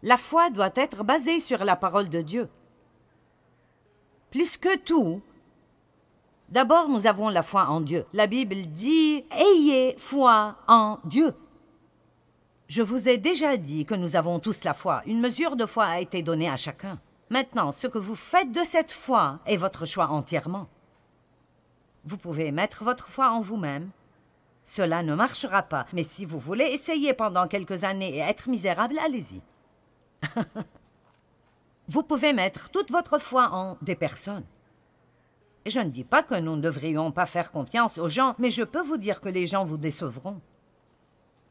La foi doit être basée sur la parole de Dieu. Plus que tout, d'abord nous avons la foi en Dieu. La Bible dit « Ayez foi en Dieu ». Je vous ai déjà dit que nous avons tous la foi. Une mesure de foi a été donnée à chacun. Maintenant, ce que vous faites de cette foi est votre choix entièrement. Vous pouvez mettre votre foi en vous-même. Cela ne marchera pas, mais si vous voulez essayer pendant quelques années et être misérable, allez-y. Vous pouvez mettre toute votre foi en des personnes. Je ne dis pas que nous ne devrions pas faire confiance aux gens, mais je peux vous dire que les gens vous décevront.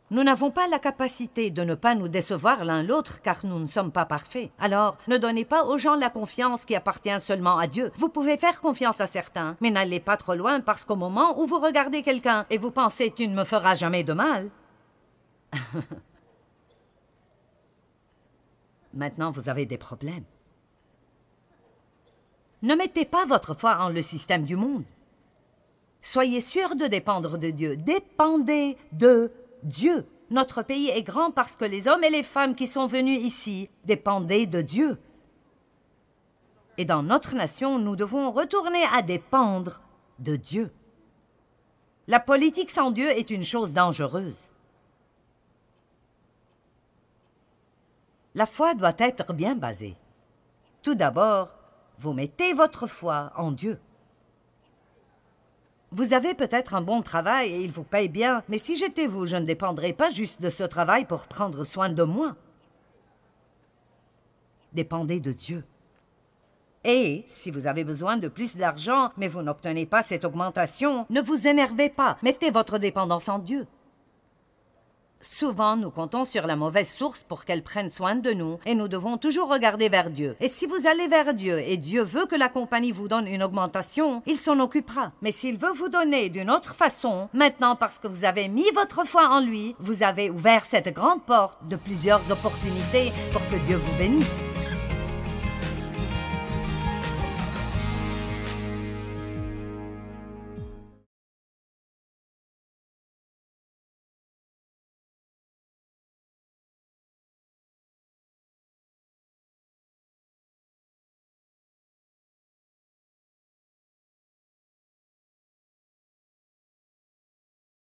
Nous n'avons pas la capacité de ne pas nous décevoir l'un l'autre car nous ne sommes pas parfaits. Alors, ne donnez pas aux gens la confiance qui appartient seulement à Dieu. Vous pouvez faire confiance à certains, mais n'allez pas trop loin parce qu'au moment où vous regardez quelqu'un et vous pensez « tu ne me feras jamais de mal », maintenant vous avez des problèmes. Ne mettez pas votre foi en le système du monde. Soyez sûr de dépendre de Dieu. Dépendez de Dieu. Notre pays est grand parce que les hommes et les femmes qui sont venus ici dépendaient de Dieu. Et dans notre nation, nous devons retourner à dépendre de Dieu. La politique sans Dieu est une chose dangereuse. La foi doit être bien basée. Tout d'abord, vous mettez votre foi en Dieu. Vous avez peut-être un bon travail et il vous paye bien, mais si j'étais vous, je ne dépendrais pas juste de ce travail pour prendre soin de moi. Dépendez de Dieu. Et si vous avez besoin de plus d'argent, mais vous n'obtenez pas cette augmentation, ne vous énervez pas, mettez votre dépendance en Dieu. Souvent, nous comptons sur la mauvaise source pour qu'elle prenne soin de nous et nous devons toujours regarder vers Dieu. Et si vous allez vers Dieu et Dieu veut que la compagnie vous donne une augmentation, il s'en occupera. Mais s'il veut vous donner d'une autre façon, maintenant parce que vous avez mis votre foi en lui, vous avez ouvert cette grande porte de plusieurs opportunités pour que Dieu vous bénisse.